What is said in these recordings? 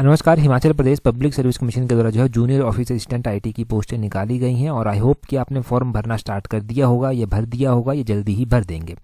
नमस्कार। Himachal Pradesh public service commission के द्वारा जो है जूनियर ऑफिस असिस्टेंट आईटी की पोस्टें निकाली गई हैं और आई होप कि आपने फॉर्म भरना स्टार्ट कर दिया होगा, या भर दिया होगा, या जल्दी ही भर देंगे।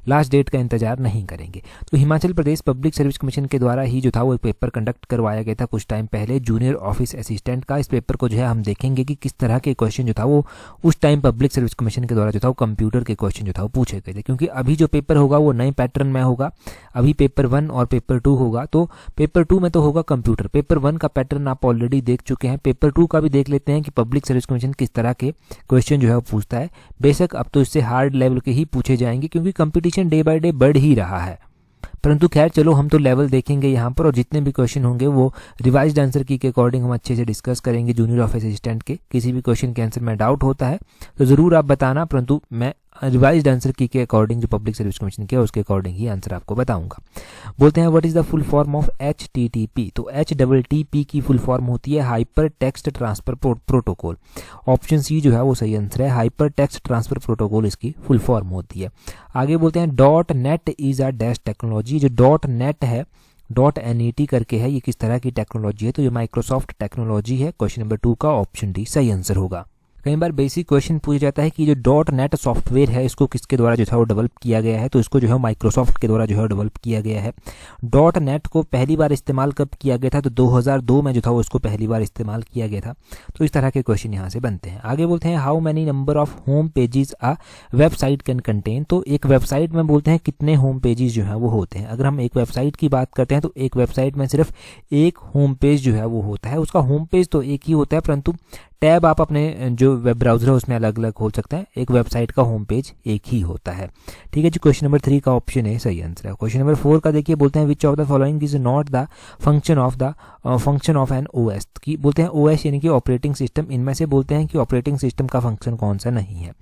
लास्ट डेट का इंतजार नहीं करेंगे। तो Himachal Pradesh public service commission के द्वारा ही जो था वो एक पेपर कंडक्ट करवाया गया था कुछ टाइम पहले, जूनियर ऑफिस असिस्टेंट का। इस पेपर को जो है हम देखेंगे कि किस तरह के क्वेश्चन जो था वो उस टाइम पब्लिक सर्विस कमीशन के द्वारा जो था वो कंप्यूटर के क्वेश्चन जो था वो पूछे गए थे, क्योंकि अभी जो पेपर होगा वो नए पैटर्न में होगा। अभी पेपर 1 और पेपर 2 होगा, तो पेपर 2 में तो होगा कंप्यूटर। पेपर 1 का पैटर्न आप ऑलरेडी देख चुके हैं, पेपर 2 का भी देख लेते हैं कि पब्लिक सर्विस कमीशन किस तरह के क्वेश्चन जो है वो पूछता है। बेशक अब तो इससे हार्ड लेवल के ही पूछे जाएंगे, क्योंकि कंपटीशन डे बाय डे बढ़ ही रहा है। परंतु खैर चलो, हम तो लेवल देखेंगे यहाँ पर, और जितने भी क्वेश्चन होंगे वो रिवाइज्ड आंसर की के अकॉर्डिंग हम अच्छे से डिस्कस करेंगे। जूनियर ऑफिस असिस्टेंट के किसी भी क्वेश्चन के आंसर में डाउट होता है तो ज़रूर आप बताना, परंतु मैं रिवाइज्ड आंसर की के अकॉर्डिंग जो पब्लिक सर्विस कमीशन के उसके अकॉर्डिंग ही आंसर आपको बताऊंगा। बोलते हैं what is the full form of HTTP। तो HTTP की फुल फॉर्म होती है hyper text transfer protocol. Option C जो है वो सही आंसर है, हाइपर टेक्स्ट ट्रांसफर प्रोटोकॉल इसकी फुल फॉर्म होती है। आगे बोलते हैं .NET is a dash technology. जो .NET है, .NET करके है, ये किस तरह की टेक्नोलॉजी है? तो ये माइक्रोसॉफ्ट टेक्नोलॉजी है। क्वेश्चन नंबर 2 का ऑप्शन डी सही आंसर होगा। कई बार बेसिक क्वेश्चन पूछा जाता है कि जो .NET सॉफ्टवेयर है इसको किसके द्वारा जो था वो डेवलप किया गया है, तो इसको जो है माइक्रोसॉफ्ट के द्वारा जो है डेवलप किया गया है। .NET को पहली बार इस्तेमाल कब किया गया था? तो 2002 में जो था वो इसको पहली बार इस्तेमाल किया गया था। तो इस तरह के क्वेश्चन यहाँ से बनते हैं। आगे बोलते हैं how many number of home pages a website can contain. तो एक वेबसाइट में बोलते हैं कितने होम पेजेस जो है वो होते हैं। अगर हम एक वेबसाइट की बात करते हैं तो एक वेबसाइट में सिर्फ एक होम पेज जो है वो होता है। उसका होम पेज तो एक ही होता है, परंतु टैब आप अपने जो वेब ब्राउज़र है उसमें अलग अलग हो सकता है। एक वेबसाइट का होम पेज एक ही होता है। ठीक है जी, क्वेश्चन नंबर 3 का ऑप्शन ए सही आंसर है। क्वेश्चन नंबर 4 का देखिए, बोलते हैं which of the following is not the function of an OS की। बोलते हैं OS यानी कि ऑपरेटिंग सिस्टम, इनमें से बोलते हैं कि ऑपरेटिंग सिस्टम का फंक्शन कौन सा नहीं है।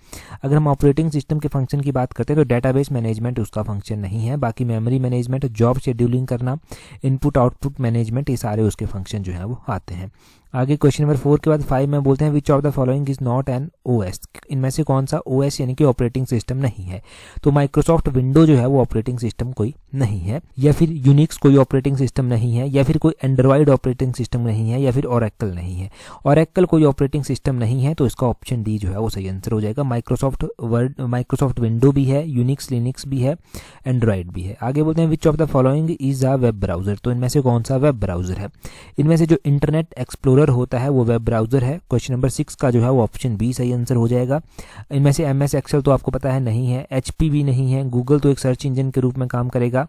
अगर हम ऑपरेटिंग सिस्टम के फंक्शन की बात करते हैं तो डेटाबेस मैनेजमेंट उसका फंक्शन नहीं है। बाकी मेमोरी मैनेजमेंट, जॉब शेड्यूलिंग करना, इनपुट आउटपुट मैनेजमेंट, ये सारे उसके फंक्शन जो है वो आते हैं। आगे क्वेश्चन नंबर 4 के बाद 5 में बोलते हैं which of the following is not N OS। इनमें से कौन सा OS यानी कि ऑपरेटिंग सिस्टम नहीं है? तो माइक्रोसॉफ्ट विंडो जो है वो ऑपरेटिंग सिस्टम कोई नहीं है, या फिर यूनिक्स कोई ऑपरेटिंग सिस्टम नहीं है, या फिर कोई एंड्रॉइड ऑपरेटिंग सिस्टम नहीं है, या फिर ओरेकल नहीं है। ओरेकल कोई ऑपरेटिंग सिस्टम नहीं है, तो इसका ऑप्शन डी जो है वो सही आंसर हो जाएगा। माइक्रोसॉफ्ट विंडो भी है, यूनिक्स लिनक्स भी है, एंड्रॉइड भी है। आगे बोलते हैं which of the following is a web browser. तो इनमें से कौन सा वेब ब्राउजर है? इनमें से जो इंटरनेट एक्सप्लोरर होता है वो वेब ब्राउजर है। क्वेश्चन नंबर 6 का जो है वो ऑप्शन बी सही आंसर हो जाएगा। इनमें से MS एक्सेल तो आपको पता है नहीं है, HP भी नहीं है, गूगल तो एक सर्च इंजन के रूप में काम करेगा।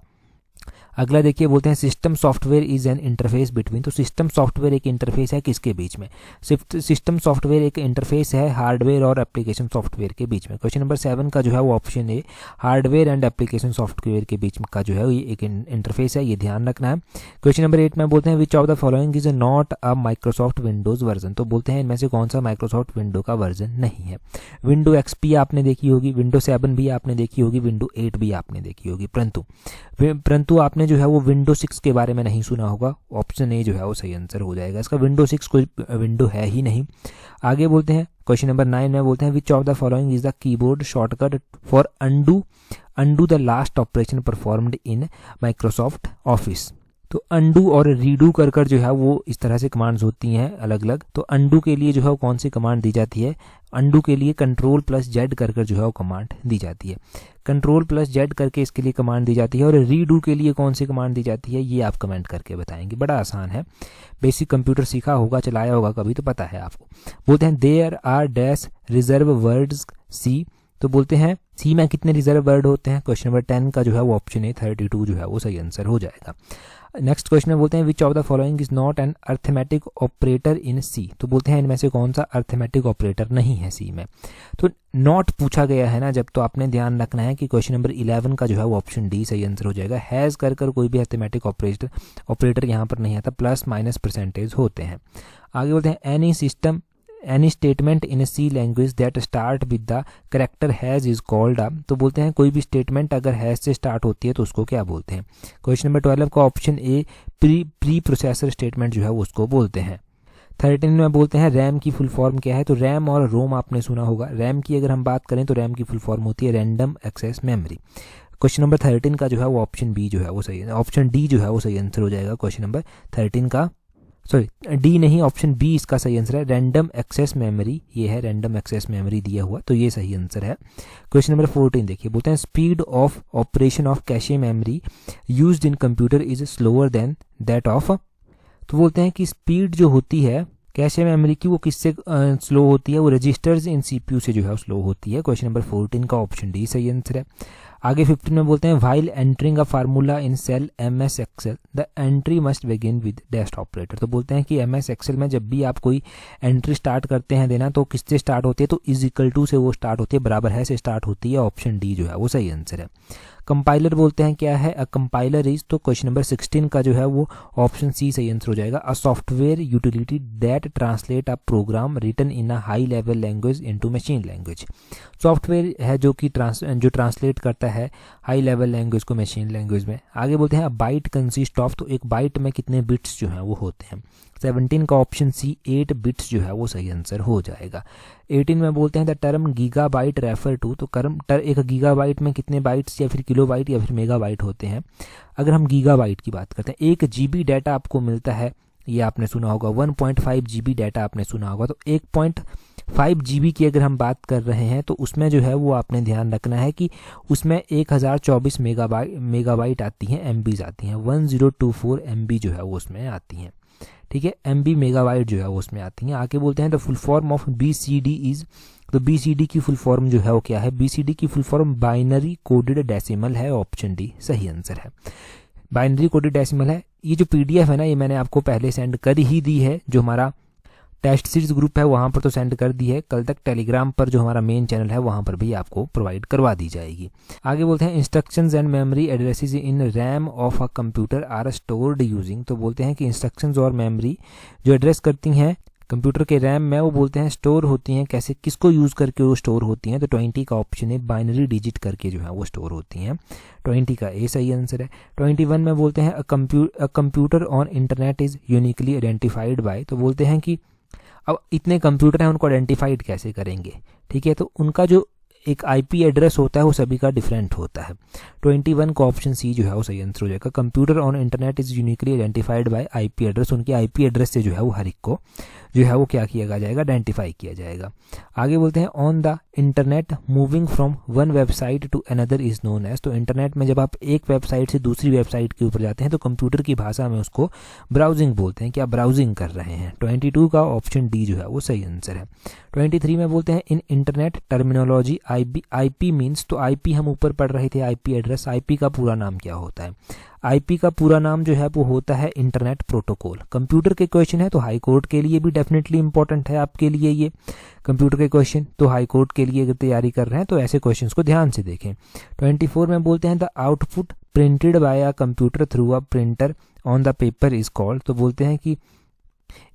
अगला देखिए, बोलते हैं system software is an interface between. तो सिस्टम सॉफ्टवेयर एक इंटरफेस है किसके बीच में? सिस्टम सॉफ्टवेयर एक इंटरफेस है हार्डवेयर और एप्लीकेशन सॉफ्टवेयर के बीच में। क्वेश्चन नंबर 7 का जो है वो option A, hardware and application software के बीच का जो है ये एक इंटरफेस है, ये ध्यान रखना है। क्वेश्चन नंबर 8 में बोलते हैं which of the following is not a Microsoft Windows version. तो बोलते हैं इनमें से कौन सा माइक्रोसॉफ्ट विंडो का वर्जन नहीं है? विंडो XP आपने देखी होगी, विंडो 7 भी आपने देखी होगी, विंडो 8 भी आपने देखी होगी, परंतु आपने जो है वो विंडो 6 के बारे में नहीं सुना होगा। ऑप्शन ए जो है वो सही आंसर हो जाएगा। इसका विंडो 6 कोई विंडो है ही नहीं। आगे बोलते हैं क्वेश्चन नंबर 9 में बोलते हैं which of the following is the keyboard shortcut for undo the last operation performed in Microsoft office. तो अंडू और रीडू कर जो है वो इस तरह से कमांड्स होती हैं अलग अलग। तो अंडू के लिए जो है वो कौन सी कमांड दी जाती है? अंडू के लिए Ctrl+Z कर जो है वो कमांड दी जाती है। Ctrl+Z करके इसके लिए कमांड दी जाती है। और रीडू के लिए कौन सी कमांड दी जाती है, ये आप कमेंट करके बताएंगे। बड़ा आसान है, बेसिक कंप्यूटर सीखा होगा, चलाया होगा कभी, तो पता है आपको। बोलते हैं there are dash reserve words C. तो बोलते हैं सी में कितने रिजर्व वर्ड होते हैं? क्वेश्चन नंबर 10 का जो है वो ऑप्शन ए 32 जो है वो सही आंसर हो जाएगा। नेक्स्ट क्वेश्चन में बोलते हैं which of the following is not an arithmetic operator in C. तो बोलते हैं इनमें से कौन सा अर्थमेटिक ऑपरेटर नहीं है सी में? तो नॉट पूछा गया है ना जब, तो आपने ध्यान रखना है कि क्वेश्चन नंबर 11 का जो है वो ऑप्शन डी सही आंसर हो जाएगा। हैज़ कर कोई भी अर्थमेटिक ऑपरेटर यहाँ पर नहीं आता, प्लस माइनस परसेंटेज होते हैं। आगे बोलते हैं any statement in C language that start with the character hash is called a. तो बोलते हैं कोई भी स्टेटमेंट अगर हैज से स्टार्ट होती है तो उसको क्या बोलते हैं? क्वेश्चन नंबर 12 का option A pre processor statement जो है वो उसको बोलते हैं। 13 में बोलते हैं रैम की फुल फॉर्म क्या है? तो रैम और रोम आपने सुना होगा। रैम की अगर हम बात करें तो रैम की फुल फॉर्म होती है random access memory. Question number 13 का जो है वो ऑप्शन बी जो है वो सही है, ऑप्शन डी जो है वो सही आंसर हो जाएगा क्वेश्चन नंबर 13 का। सॉरी डी नहीं, ऑप्शन बी इसका सही आंसर है, रैंडम एक्सेस मेमोरी। ये है रैंडम एक्सेस मेमोरी दिया हुआ, तो ये सही आंसर है। क्वेश्चन नंबर 14 देखिए, बोलते हैं speed of operation of cache memory used in computer is slower then that of, तो बोलते हैं कि स्पीड जो होती है कैशे मेमोरी की वो किससे स्लो होती है, वो रजिस्टर्स इन सीपीयू से जो है वो स्लो होती है। क्वेश्चन नंबर 14 का ऑप्शन डी सही आंसर है। आगे 15 में बोलते हैं while entering a formula in cell MS Excel the entry must begin with dash operator, तो बोलते हैं कि MS एक्सेल में जब भी आप कोई एंट्री स्टार्ट करते हैं देना तो किससे स्टार्ट होती है, तो इज इक्वल टू से वो स्टार्ट होती है, बराबर है से स्टार्ट होती है। ऑप्शन डी जो है वो सही आंसर है। कंपाइलर बोलते हैं क्या है, अ कंपाइलर इज, तो क्वेश्चन नंबर 16 का जो है वो ऑप्शन सी सही आंसर हो जाएगा। A software utility that translate a program written in a high level language into machine language, software है जो कि जो ट्रांसलेट करता है हाई लेवल लैंग्वेज को मशीन लैंग्वेज में। आगे बोलते हैं बाइट कंसिस्ट ऑफ, तो एक बाइट में कितने बिट्स जो हैं वो होते हैं। 17 का ऑप्शन सी 8 बिट्स जो है वो सही आंसर हो जाएगा। 18 में बोलते हैं the term gigabyte refer to, तो एक गीगाबाइट में कितने बाइट्स या फिर किलोबाइट या फिर मेगाबाइट होते हैं। अगर हम गीगाबाइट की बात करते हैं, 1 GB डाटा आपको मिलता है, ये आपने सुना होगा। 1.5 GB डाटा आपने सुना होगा, तो 1.5 GB की अगर हम बात कर रहे हैं तो उसमें जो है वो आपने ध्यान रखना है कि उसमें 1024 मेगाबाइट आती हैं, MBs आती हैं, 1024 MB जो है वो उसमें आती हैं, ठीक है, MB मेगाबाइट जो है वो उसमें आती हैं। आगे बोलते हैं the full form of BCD is, तो BCD की फुल फॉर्म जो है वो क्या है, BCD की full form binary coded decimal है। ऑप्शन डी सही आंसर है, बाइनरी कोडेड डेसिमल है। ये जो PDF है ना, ये मैंने आपको पहले सेंड कर ही दी है, जो हमारा टेस्ट सीरीज ग्रुप है वहाँ पर तो सेंड कर दी है, कल तक टेलीग्राम पर जो हमारा मेन चैनल है वहाँ पर भी आपको प्रोवाइड करवा दी जाएगी। आगे बोलते हैं instructions and memory addresses in RAM of a computer are stored using, तो बोलते हैं कि इंस्ट्रक्शंस और मेमोरी जो एड्रेस करती हैं कंप्यूटर के रैम में, वो बोलते हैं स्टोर होती हैं कैसे, किसको यूज़ करके वो स्टोर होती हैं, तो 20 का ऑप्शन है, बाइनरी डिजिट करके जो है वो स्टोर होती हैं। 20 का ए सही आंसर है। 21 में बोलते हैं a computer on internet is uniquely identified by, तो बोलते हैं कि अब इतने कंप्यूटर हैं उनको आइडेंटिफाइड कैसे करेंगे, ठीक है, तो उनका जो एक IP एड्रेस होता है वो सभी का डिफरेंट होता है। 21 का ऑप्शन सी जो है वो सही आंसर हो जाएगा। Computer on internet is uniquely identified by IP address, उनके IP एड्रेस से जो है वो हर एक को जो है वो क्या किया जाएगा, आइडेंटिफाई किया जाएगा। आगे बोलते हैं on the internet moving from one website to another is known as, तो इंटरनेट में जब आप एक वेबसाइट से दूसरी वेबसाइट के ऊपर जाते हैं तो कंप्यूटर की भाषा में उसको ब्राउजिंग बोलते हैं कि आप ब्राउजिंग कर रहे हैं। 22 का ऑप्शन डी जो है वो सही आंसर है। 23 में बोलते हैं इन इंटरनेट टर्मिनोलॉजी IP मीन्स, तो IP हम ऊपर पढ़ रहे थे IP एड्रेस, IP का पूरा नाम क्या होता है, IP का पूरा नाम जो है वो होता है इंटरनेट प्रोटोकॉल। कंप्यूटर के क्वेश्चन है तो हाई कोर्ट के लिए भी डेफिनेटली इंपॉर्टेंट है आपके लिए ये कंप्यूटर के क्वेश्चन, तो हाई कोर्ट के लिए अगर तैयारी कर रहे हैं तो ऐसे क्वेश्चंस को ध्यान से देखें। 24 में बोलते हैं the output printed by a computer through a printer on the paper is called, तो बोलते हैं कि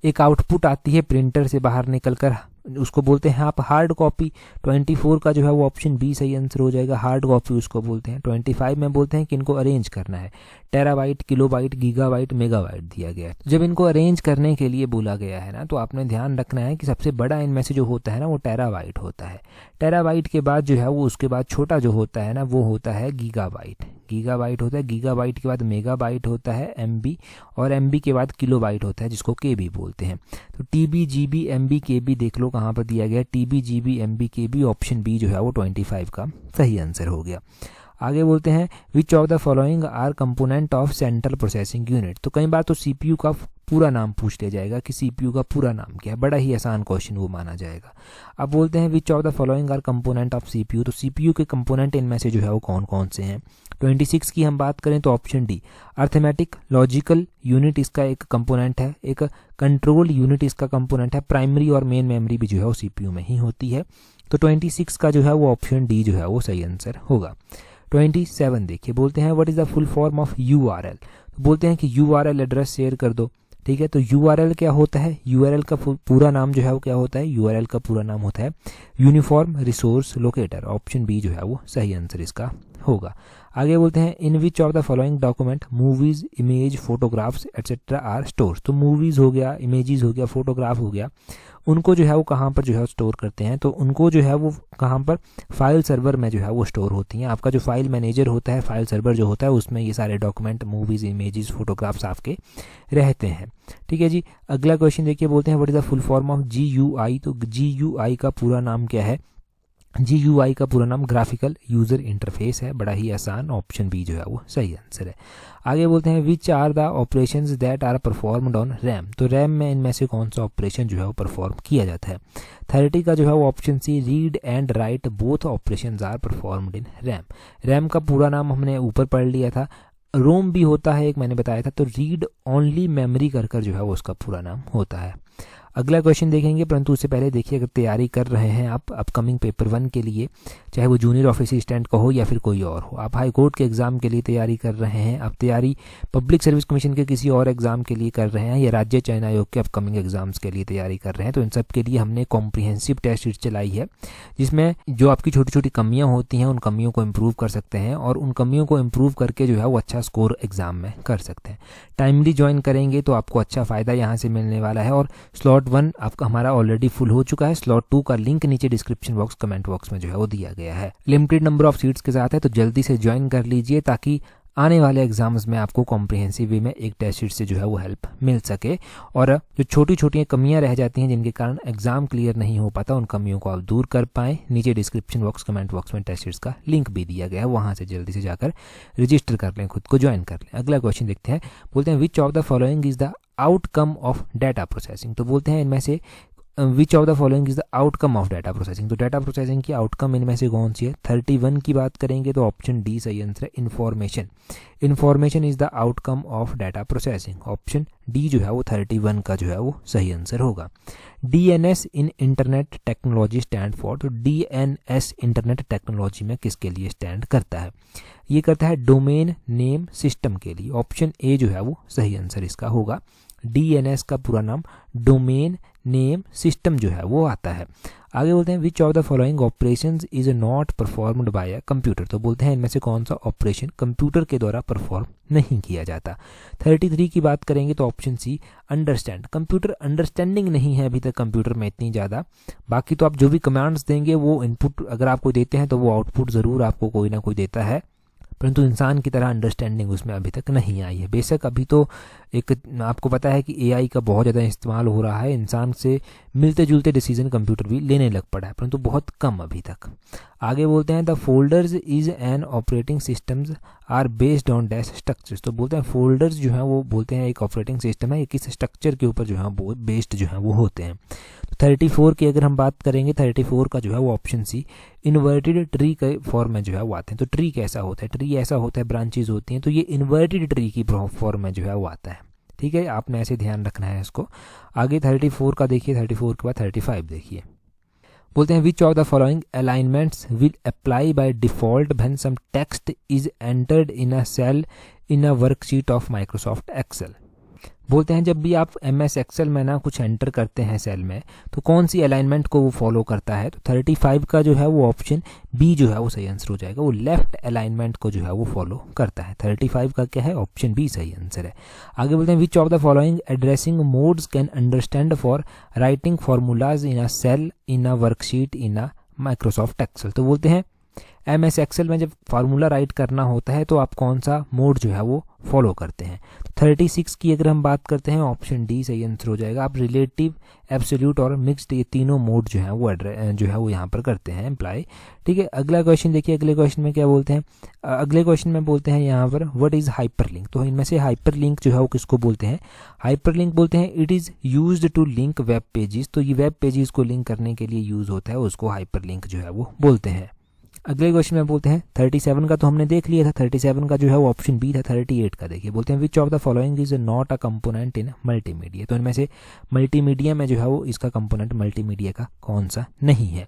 एक आउटपुट आती है प्रिंटर से बाहर निकलकर, उसको बोलते हैं आप हार्ड कॉपी। 24 का जो है वो ऑप्शन बी सही आंसर हो जाएगा, हार्ड कॉपी उसको बोलते हैं। 25 में बोलते हैं कि इनको अरेंज करना है, टेराबाइट, किलोबाइट, गीगाबाइट, मेगाबाइट दिया गया है। जब इनको अरेंज करने के लिए बोला गया है ना, तो आपने ध्यान रखना है कि सबसे बड़ा इनमें से जो होता है ना वो टेराबाइट होता है। टेराबाइट के बाद जो है वो उसके बाद छोटा जो होता है ना वो होता है गीगाबाइट, गीगाबाइट होता है। गीगाबाइट के बाद मेगाबाइट होता है MB, और MB के बाद किलोबाइट होता है जिसको KB बोलते हैं। तो TB, GB, MB, KB देख लो कहाँ पर दिया गया, TB, GB, MB, KB, option B जो है वो 25 का सही आंसर हो गया। आगे बोलते हैं which of the following R component of central processing unit, तो कई बार तो CPU का पूरा नाम पूछ लिया जाएगा कि CPU का पूरा नाम क्या है, बड़ा ही आसान क्वेश्चन वो माना जाएगा। अब बोलते हैं which of the following R component of CPU, तो CPU के कंपोनेंट इनमें से जो है वो कौन कौन से हैं। 26 की हम बात करें तो option D arithmetic logical unit इसका एक कंपोनेंट है, एक कंट्रोल यूनिट इसका कंपोनेंट है, प्राइमरी और मेन मेमोरी भी जो है वो CPU में ही होती है। तो 26 का जो है वो ऑप्शन डी जो है वो सही आंसर होगा। 27 देखिए, बोलते हैं what is the full form of URL, तो बोलते हैं कि URL एड्रेस शेयर कर दो, ठीक है। तो URL क्या होता है, URL का पूरा नाम जो है वो क्या होता है, URL का पूरा नाम होता है uniform resource locator, option B जो है वो सही आंसर इसका होगा। आगे बोलते हैं in which of the following document movies, images, photographs etcetera are store. तो मूवीज़ हो गया, इमेजेस हो गया, फोटोग्राफ हो गया, उनको जो है वो कहाँ पर जो है स्टोर करते हैं, तो उनको जो है वो कहाँ पर फाइल सर्वर में जो है वो स्टोर होती हैं। आपका जो फाइल मैनेजर होता है, फाइल सर्वर जो होता है, उसमें ये सारे डॉक्यूमेंट, मूवीज़, इमेजेस, फोटोग्राफ्स आपके रहते हैं। ठीक है जी। अगला क्वेश्चन देखिए, बोलते हैं what is the full form of GUI। तो GUI का पूरा नाम क्या है? GUI का पूरा नाम ग्राफिकल यूज़र इंटरफेस है। बड़ा ही आसान, ऑप्शन बी जो है वो सही आंसर है। आगे बोलते हैं which are the operations that are performed on RAM. तो रैम में इनमें से कौन सा ऑपरेशन जो है वो परफॉर्म किया जाता है? 30 का जो है वो option C, read and write both operations are performed in RAM. RAM का पूरा नाम हमने ऊपर पढ़ लिया था। रोम भी होता है एक, मैंने बताया था। तो रीड ओनली मेमोरी कर जो है वो उसका पूरा नाम होता है। अगला क्वेश्चन देखेंगे, परंतु उससे पहले देखिए, अगर तैयारी कर रहे हैं आप अपकमिंग पेपर 1 के लिए, चाहे वो जूनियर ऑफिस असिस्टेंट का हो या फिर कोई और हो, आप हाई कोर्ट के एग्ज़ाम के लिए तैयारी कर रहे हैं, आप तैयारी पब्लिक सर्विस कमीशन के किसी और एग्ज़ाम के लिए कर रहे हैं, या राज्य चयन आयोग के अपकमिंग एग्ज़ाम्स के लिए तैयारी कर रहे हैं, तो इन सब के लिए हमने कॉम्प्रिहेंसिव टेस्ट सीट चलाई है, जिसमें जो आपकी छोटी छोटी कमियाँ होती हैं उन कमियों को इम्प्रूव कर सकते हैं, और उन कमियों को इम्प्रूव करके जो है वो अच्छा स्कोर एग्ज़ाम में कर सकते हैं। टाइमली ज्वाइन करेंगे तो आपको अच्छा फ़ायदा यहाँ से मिलने वाला है। और स्लॉट 1 आपका हमारा ऑलरेडी फुल हो चुका है। स्लॉट 2 का लिंक नीचे डिस्क्रिप्शन बॉक्स, कमेंट बॉक्स में जो है वो दिया गया है। लिमिटेड नंबर ऑफ सीट्स के साथ है, तो जल्दी से ज्वाइन कर लीजिए ताकि आने वाले एग्जाम्स में आपको कॉम्प्रिहेंसिव वे में एक टेस्ट सीट से जो है वो हेल्प मिल सके, और जो छोटी छोटी कमियां रह जाती हैं जिनके कारण एग्जाम क्लियर नहीं हो पाता, उन कमियों को आप दूर कर पाएँ। नीचे डिस्क्रिप्शन बॉक्स, कमेंट बॉक्स में टेस्ट सीट्स का लिंक भी दिया गया है, वहाँ से जल्दी से जाकर रजिस्टर कर लें, खुद को ज्वाइन कर लें। अगला क्वेश्चन देखते हैं, बोलते हैं which of the following is the outcome of data processing. तो बोलते हैं इनमें से विच of the following is the outcome of data processing. तो डाटा प्रोसेसिंग की आउटकम इनमें से कौन सी है? 31 की बात करेंगे तो ऑप्शन डी सही आंसर है, information. Information is the outcome of data processing. Option D जो है वो 31 का जो है वो सही आंसर होगा। DNS in internet technology stand for. तो DNS इंटरनेट टेक्नोलॉजी में किसके लिए स्टैंड करता है? ये करता है डोमेन नेम सिस्टम के लिए। ऑप्शन ए जो है वो सही आंसर इसका होगा। DNS का पूरा नाम डोमेन नेम सिस्टम जो है वो आता है। आगे बोलते हैं which of the following operations is not performed by a computer. तो बोलते हैं इनमें से कौन सा ऑपरेशन कंप्यूटर के द्वारा परफॉर्म नहीं किया जाता। 33 की बात करेंगे तो option C, understand. Computer understanding नहीं है अभी तक कंप्यूटर में इतनी ज़्यादा। बाकी तो आप जो भी कमांड्स देंगे वो इनपुट अगर आपको देते हैं तो वो आउटपुट ज़रूर आपको कोई ना कोई देता है, परंतु इंसान की तरह अंडरस्टैंडिंग उसमें अभी तक नहीं आई है। बेशक अभी तो एक आपको पता है कि AI का बहुत ज़्यादा इस्तेमाल हो रहा है, इंसान से मिलते जुलते डिसीजन कंप्यूटर भी लेने लग पड़ा है, परंतु बहुत कम अभी तक। आगे बोलते हैं the folders is an operating systems are based on dash structures. तो बोलते हैं फोल्डर्स जो हैं वो बोलते हैं एक ऑपरेटिंग सिस्टम है, ये किस स्ट्रक्चर के ऊपर जो है वो बेस्ड जो है वो होते हैं। तो 34 की अगर हम बात करेंगे, 34 का जो है वो ऑप्शन सी, इन्वर्टेड ट्री के फॉर्म में जो है वो आते हैं। तो ट्री कैसा होता है? ट्री ऐसा होता है, ब्रांचेज होती हैं, तो ये इन्वर्टेड ट्री की फॉर्म में जो है वो आता है। ठीक है, आपने ऐसे ध्यान रखना है इसको। आगे 34 का देखिए, 34 के बाद 35 देखिए। बोलते हैं which of the following alignments will apply by default when some text is entered in a cell in a worksheet of Microsoft Excel. बोलते हैं जब भी आप MS एक्सेल में ना कुछ एंटर करते हैं सेल में, तो कौन सी अलाइनमेंट को वो फॉलो करता है? तो 35 का जो है वो ऑप्शन बी जो है वो सही आंसर हो जाएगा, वो लेफ्ट अलाइनमेंट को जो है वो फॉलो करता है। 35 का क्या है? ऑप्शन बी सही आंसर है। आगे बोलते हैं which of the following addressing modes can understand for writing formulas in a cell in a worksheet in a Microsoft Excel. तो बोलते हैं MS एक्सेल में जब फार्मूला राइट करना होता है तो आप कौन सा मोड जो है वो फॉलो करते हैं? 36 की अगर हम बात करते हैं, ऑप्शन डी सही आंसर हो जाएगा। आप रिलेटिव, एब्सोल्यूट और मिक्स्ड, ये तीनों मोड जो है वो यहाँ पर करते हैं अप्लाई। ठीक है, अगला क्वेश्चन देखिए। अगले क्वेश्चन में क्या बोलते हैं? अगले क्वेश्चन में बोलते हैं यहाँ पर व्हाट इज हाइपरलिंक। तो इनमें से हाइपरलिंक जो है वो किसको बोलते हैं? हाइपरलिंक बोलते हैं it is used to link web pages. तो ये वेब पेजेस को लिंक करने के लिए यूज होता है, उसको हाइपरलिंक जो है वो बोलते हैं। अगले क्वेश्चन में बोलते हैं 37 का तो हमने देख लिया था, 37 का जो है वो ऑप्शन बी था। 38 का देखिए, बोलते हैं which of the following is not a component in multimedia. तो इनमें से मल्टीमीडिया में जो है वो इसका कंपोनेंट मल्टीमीडिया का कौन सा नहीं है?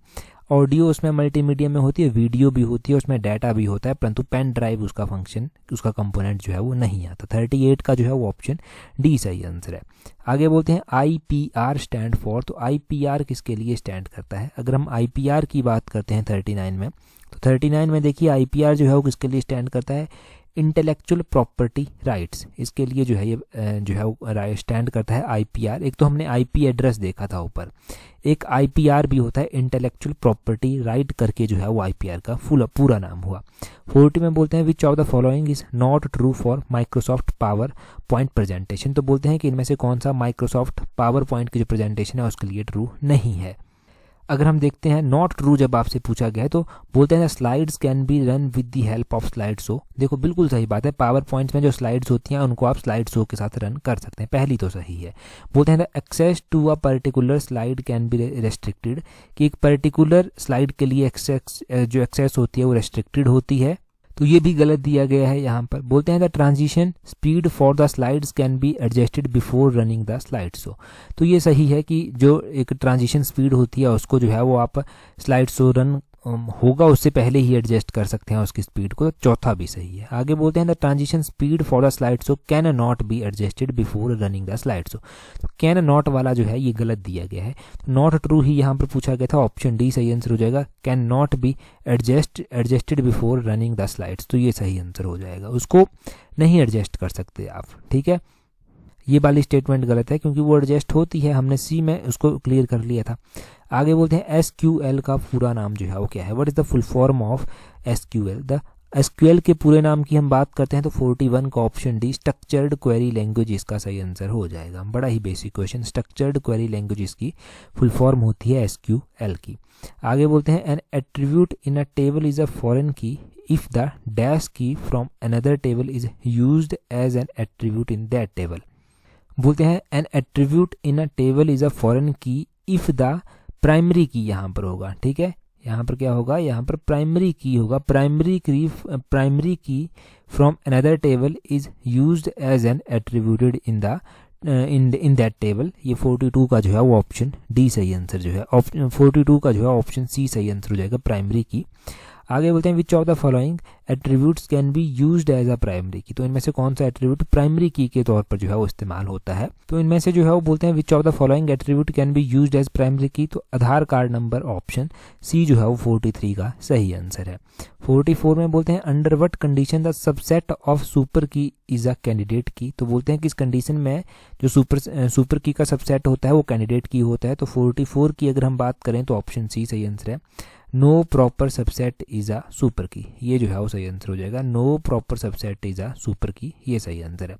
ऑडियो उसमें मल्टीमीडिया में होती है, वीडियो भी होती है, उसमें डाटा भी होता है, परंतु पेन ड्राइव उसका फंक्शन, उसका कंपोनेंट जो है वो नहीं आता। 38 का जो है वो ऑप्शन डी सही आंसर है। आगे बोलते हैं IPR स्टैंड फॉर। तो IPR किसके लिए स्टैंड करता है? अगर हम IPR की बात करते हैं 39 में, तो 39 में देखिए IPR जो है वो किसके लिए स्टैंड करता है, इंटेलेक्चुअल प्रॉपर्टी राइट्स, इसके लिए जो है ये जो है वो स्टैंड करता है IPR। एक तो हमने IP एड्रेस देखा था ऊपर, एक IPR भी होता है, इंटेलेक्चुअल प्रॉपर्टी राइट करके जो है वो IPR का पूरा नाम हुआ। 40 में बोलते हैं which of the following is not true for Microsoft power point presentation, तो बोलते हैं कि इनमें से कौन सा माइक्रोसॉफ्ट पावर पॉइंट की जो प्रेजेंटेशन है उसके लिए ट्रू नहीं है। अगर हम देखते हैं नॉट ट्रू जब आपसे पूछा गया है तो बोलते हैं slides can be run with the help of slide show. देखो बिल्कुल सही बात है, पावर पॉइंट्स में जो स्लाइड्स होती हैं उनको आप स्लाइड शो के साथ रन कर सकते हैं, पहली तो सही है। बोलते हैं access to a particular slide can be restricted, कि एक पर्टिकुलर स्लाइड के लिए जो एक्सेस होती है वो रेस्ट्रिक्टेड होती है, तो ये भी गलत दिया गया है यहाँ पर। बोलते हैं the transition speed for the slides can be adjusted before running the slide show, तो ये सही है कि जो एक ट्रांजिशन स्पीड होती है उसको जो है वो आप स्लाइड शो रन होगा उससे पहले ही एडजस्ट कर सकते हैं उसकी स्पीड को, तो चौथा भी सही है। आगे बोलते हैं the transition speed for the slide show can not be adjusted before running the slide show, तो कैन नॉट वाला जो है ये गलत दिया गया है, नॉट ट्रू ही यहाँ पर पूछा गया था, ऑप्शन डी सही आंसर हो जाएगा, can not be adjusted before running the slides, तो ये सही आंसर हो जाएगा, उसको नहीं एडजस्ट कर सकते आप। ठीक है, ये वाली स्टेटमेंट गलत है क्योंकि वो एडजस्ट होती है, हमने सी में उसको क्लियर कर लिया था। आगे बोलते हैं SQL का पूरा नाम जो है वो क्या है, what is the full form of SQL। The SQL के पूरे नाम की हम बात करते हैं तो 41 का option D structured query language इसका सही आंसर हो जाएगा। बड़ा ही basic question, structured query language इसकी फुल फॉर्म होती है SQL की। आगे बोलते हैं an attribute in a table is a foreign key if the dash key from another table is used as an attribute in that table. बोलते हैं an attribute in a table is a foreign key if the primary की यहाँ पर होगा। ठीक है, यहाँ पर क्या होगा, यहाँ पर प्राइमरी की होगा, primary key from another table is used as an attributed in that table. ये 42 का जो है वो ऑप्शन डी सही आंसर जो है, 42 का जो है ऑप्शन सी सही आंसर हो जाएगा, प्राइमरी की। आगे बोलते हैं which of the following attributes can be used as a primary key, तो इनमें से कौन सा एट्रीब्यूट प्राइमरी की के तौर पर जो है वो इस्तेमाल होता है, तो इनमें से जो है वो बोलते हैं which of the following attribute can be used as primary key, तो Aadhaar card number option C जो है वो 43 का सही आंसर है। 44 में बोलते हैं under what condition the subset of super की इज अ कैंडिडेट की, तो बोलते हैं कि इस कंडीशन में जो सुपर की का सबसेट होता है वो कैंडिडेट की होता है, तो 44 की अगर हम बात करें तो ऑप्शन सी सही आंसर है, no proper subset is a super key, ये जो है वो सही आंसर हो जाएगा, no proper subset is a super key, ये सही आंसर है।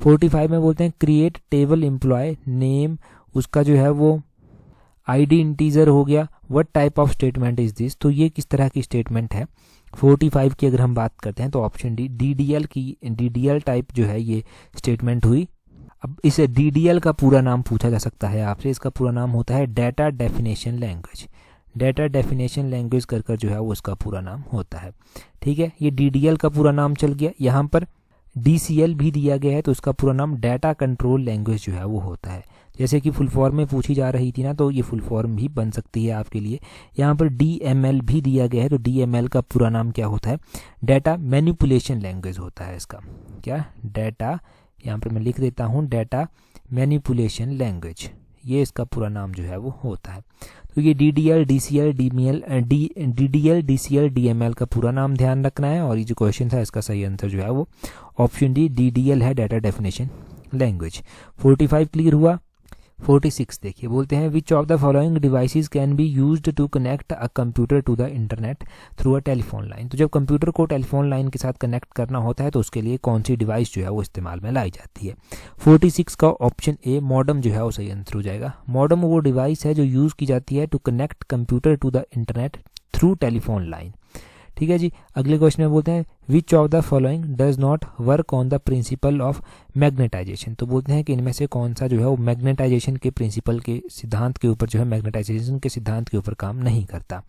45 में बोलते हैं क्रिएट टेबल एम्प्लॉय नेम, उसका जो है वो आईडी इंटीजर हो गया, what type of statement is this, तो ये किस तरह की स्टेटमेंट है। 45 की अगर हम बात करते हैं तो ऑप्शन डी DDL टाइप जो है ये स्टेटमेंट हुई। अब इस DDL का पूरा नाम पूछा जा सकता है आपसे, इसका पूरा नाम होता है data definition language, data definition language कर जो है वो उसका पूरा नाम होता है। ठीक है, ये DDL का पूरा नाम चल गया, यहाँ पर DCL भी दिया गया है तो उसका पूरा नाम डाटा कंट्रोल लैंग्वेज जो है वो होता है। जैसे कि फुल फॉर्म में पूछी जा रही थी ना, तो ये फुल फॉर्म भी बन सकती है आपके लिए। यहाँ पर DML भी दिया गया है तो DML का पूरा नाम क्या होता है, डाटा मैनिपुलेशन लैंग्वेज होता है इसका, क्या डाटा, यहाँ पर मैं लिख देता हूँ डाटा मैनिपुलेशन लैंग्वेज, ये इसका पूरा नाम जो है वो होता है। तो ये DDL DCL DML का पूरा नाम ध्यान रखना है, और ये जो क्वेश्चन था इसका सही आंसर जो है वो ऑप्शन डी DDL है, डाटा डेफिनेशन लैंग्वेज। 45 क्लियर हुआ। 46 देखिए, बोलते हैं which of the following devices can be used to connect a computer to the internet through a telephone line, तो जब कंप्यूटर को टेलीफोन लाइन के साथ कनेक्ट करना होता है तो उसके लिए कौन सी डिवाइस जो है वो इस्तेमाल में लाई जाती है। 46 का ऑप्शन ए मॉडम जो है वो सही आंसर हो जाएगा। मॉडम वो डिवाइस है जो यूज़ की जाती है to connect computer to the internet through telephone line. ठीक है जी, अगले क्वेश्चन में बोलते हैं which of the following does not work on the principle of magnetisation, तो बोलते हैं कि इनमें से कौन सा जो है वो मैग्नेटाइजेशन के प्रिंसिपल के सिद्धांत के ऊपर जो है मैग्नेटाइजेशन के सिद्धांत के ऊपर काम नहीं करता।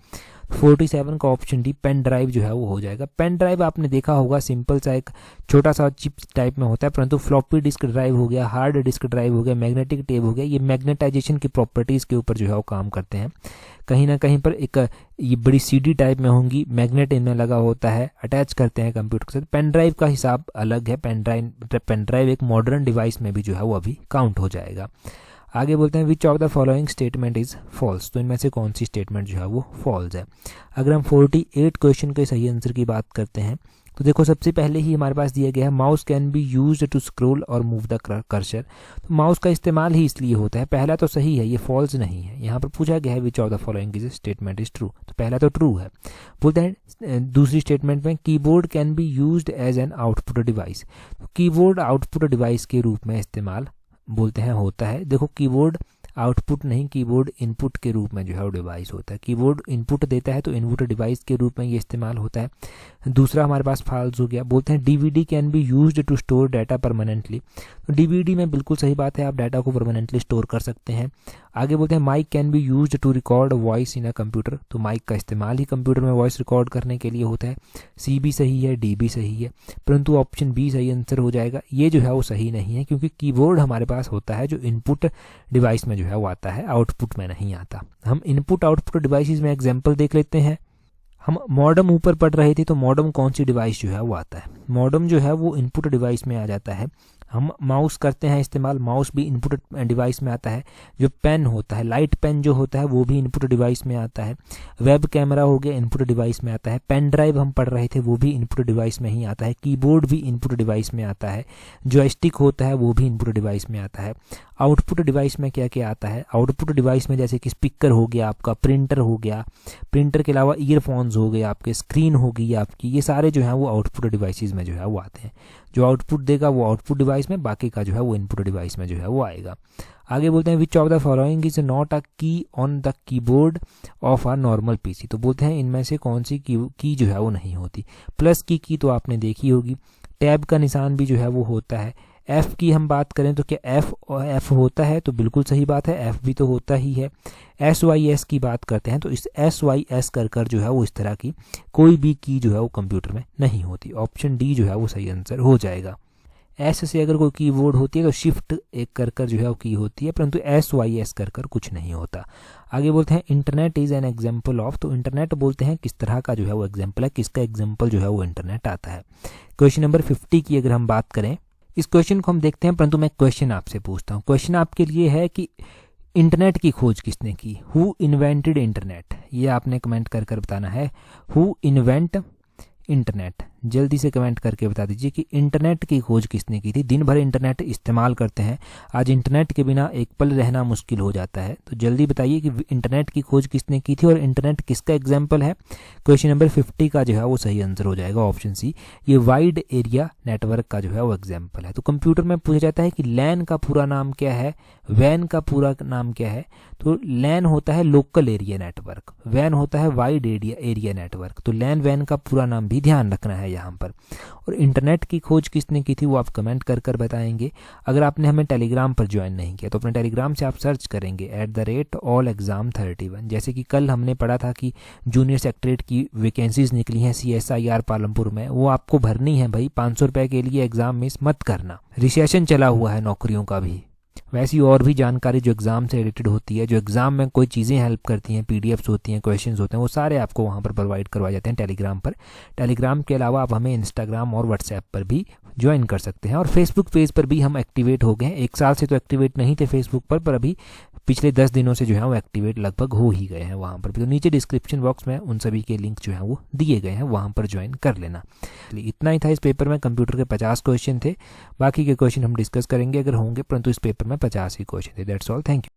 47 का ऑप्शन डी पेन ड्राइव जो है वो हो जाएगा। पेन ड्राइव आपने देखा होगा, सिंपल सा एक छोटा सा चिप टाइप में होता है, परंतु फ्लॉपी डिस्क ड्राइव हो गया, हार्ड डिस्क ड्राइव हो गया, मैग्नेटिक टेप हो गया, ये मैग्नेटाइजेशन की प्रॉपर्टीज़ के ऊपर जो है वो काम करते हैं। कहीं ना कहीं पर एक ये बड़ी CD टाइप में होंगी, मैग्नेट इनमें लगा होता है, अटैच करते हैं कंप्यूटर के साथ। पेन ड्राइव का हिसाब अलग है, पेन ड्राइव एक मॉडर्न डिवाइस में भी जो है वो अभी काउंट हो जाएगा। आगे बोलते हैं which of the following statement is false, तो इनमें से कौन सी स्टेटमेंट जो है वो फॉल्स है। अगर हम 48 क्वेश्चन के सही आंसर की बात करते हैं तो देखो सबसे पहले ही हमारे पास दिया गया है mouse can be used to scroll और मूव द कर्सर, तो माउस का इस्तेमाल ही इसलिए होता है, पहला तो सही है, ये फॉल्स नहीं है। यहाँ पर पूछा गया है विच of the following is statement is true, तो पहला तो ट्रू है। बोलते हैं दूसरी स्टेटमेंट में keyboard can be used as an output device, तो कीबोर्ड आउटपुट डिवाइस के रूप में इस्तेमाल बोलते हैं होता है। देखो कीबोर्ड आउटपुट नहीं, कीबोर्ड इनपुट के रूप में जो है वो डिवाइस होता है, कीबोर्ड इनपुट देता है तो इनपुट डिवाइस के रूप में ये इस्तेमाल होता है। दूसरा हमारे पास फॉल्स हो गया। बोलते हैं DVD can be used to store data permanently, तो डीवीडी में बिल्कुल सही बात है, आप डाटा को परमानेंटली स्टोर कर सकते हैं। आगे बोलते हैं mic can be used to record voice in a computer, तो माइक का इस्तेमाल ही कंप्यूटर में वॉइस रिकॉर्ड करने के लिए होता है। सी भी सही है, डी भी सही है, परंतु ऑप्शन बी सही आंसर हो जाएगा। ये जो है वो सही नहीं है क्योंकि कीबोर्ड हमारे पास होता है जो इनपुट डिवाइस में जो है वो आता है, आउटपुट में नहीं आता। हम इनपुट आउटपुट डिवाइसेस में एग्जांपल देख लेते हैं। हम मॉडम ऊपर पढ़ रहे थे तो मॉडम कौन सी डिवाइस जो है वो आता है, मॉडम जो है वो इनपुट डिवाइस में आ जाता है। हम माउस करते हैं इस्तेमाल, माउस भी इनपुट डिवाइस में आता है। जो पेन होता है, लाइट पेन जो होता है वो भी इनपुट डिवाइस में आता है। वेब कैमरा हो गया इनपुट डिवाइस में आता है। पेन ड्राइव हम पढ़ रहे थे वो भी इनपुट डिवाइस में ही आता है। कीबोर्ड भी इनपुट डिवाइस में आता है। जॉयस्टिक होता है वो भी इनपुट डिवाइस में आता है। आउटपुट डिवाइस में क्या क्या आता है, आउटपुट डिवाइस में जैसे कि स्पीकर हो गया आपका, प्रिंटर हो गया, प्रिंटर के अलावा ईयरफोन्स हो गए आपके, स्क्रीन हो गई आपकी, ये सारे जो है वो आउटपुट डिवाइसेस में जो है वो आते हैं। जो आउटपुट देगा वो आउटपुट डिवाइस में, बाकी का जो है वो इनपुट डिवाइस में जो है वो आएगा। आगे बोलते हैं which of the following is not a key on the keyboard of a normal PC, तो बोलते हैं इनमें से कौन सी की जो है वो नहीं होती। प्लस की तो आपने देखी होगी। टैब का निशान भी जो है वो होता है। एफ की हम बात करें तो क्या एफ होता है, तो बिल्कुल सही बात है, एफ भी तो होता ही है। SYS की बात करते हैं तो इस SYS कर जो है वो इस तरह की कोई भी की जो है वो कंप्यूटर में नहीं होती। ऑप्शन डी जो है वो सही आंसर हो जाएगा। एस से अगर कोई कीबोर्ड होती है तो शिफ्ट एक कर जो है वो की होती है, परंतु SYS कर कुछ नहीं होता। आगे बोलते हैं internet is an example of, तो इंटरनेट बोलते हैं किस तरह का जो है वो एग्जाम्पल है, किसका एग्जाम्पल जो है वो इंटरनेट आता है। क्वेश्चन नंबर 50 की अगर हम बात करें, इस क्वेश्चन को हम देखते हैं, परंतु मैं क्वेश्चन आपसे पूछता हूँ। क्वेश्चन आपके लिए है कि इंटरनेट की खोज किसने की, हु इन्वेंटेड इंटरनेट, ये आपने कमेंट कर बताना है। हु इन्वेंट इंटरनेट, जल्दी से कमेंट करके बता दीजिए कि इंटरनेट की खोज किसने की थी। दिन भर इंटरनेट इस्तेमाल करते हैं, आज इंटरनेट के बिना एक पल रहना मुश्किल हो जाता है, तो जल्दी बताइए कि इंटरनेट की खोज किसने की थी और इंटरनेट किसका एग्जाम्पल है। क्वेश्चन नंबर 50 का जो है वो सही आंसर हो जाएगा ऑप्शन सी, ये वाइड एरिया नेटवर्क का जो है वो एग्जाम्पल है। तो कंप्यूटर में पूछा जाता है कि लैन का पूरा नाम क्या है, वैन का पूरा नाम क्या है, तो लैन होता है लोकल एरिया नेटवर्क, वैन होता है वाइड एरिया नेटवर्क, तो लैन वैन का पूरा नाम भी ध्यान रखना है यहाँ पर। और इंटरनेट की खोज किसने की थी वो आप कमेंट कर बताएंगे। अगर आपने हमें टेलीग्राम पर ज्वाइन नहीं किया तो अपने टेलीग्राम से आप सर्च करेंगे @allexam31, जैसे कि कल हमने पढ़ा था कि जूनियर सेक्रेटरीट की वैकेंसीज निकली हैं CSIR पालमपुर में, वो आपको भरनी है भाई। 500 रुपये के लिए एग्जाम मिस मत करना, रिसेशन चला हुआ है नौकरियों का भी। वैसी और भी जानकारी जो एग्ज़ाम से रिलेटेड होती है, जो एग्ज़ाम में कोई चीज़ें हेल्प करती हैं, PDFs होती हैं, क्वेश्चंस होते हैं, वो सारे आपको वहाँ पर प्रोवाइड करवाए जाते हैं टेलीग्राम पर। टेलीग्राम के अलावा आप हमें इंस्टाग्राम और व्हाट्सएप पर भी ज्वाइन कर सकते हैं, और फेसबुक पेज पर भी हम एक्टिवेट हो गए हैं। 1 साल से तो एक्टिवेट नहीं थे फेसबुक पर अभी पिछले 10 दिनों से जो है वो एक्टिवेट लगभग हो ही गए हैं वहाँ पर भी। तो नीचे डिस्क्रिप्शन बॉक्स में उन सभी के लिंक जो है वो दिए गए हैं, वहाँ पर ज्वाइन कर लेना। इतना ही था इस पेपर में। कंप्यूटर के 50 क्वेश्चन थे, बाकी के क्वेश्चन हम डिस्कस करेंगे अगर होंगे, परंतु इस पेपर में 50 ही क्वेश्चन थे। That's all, thank you.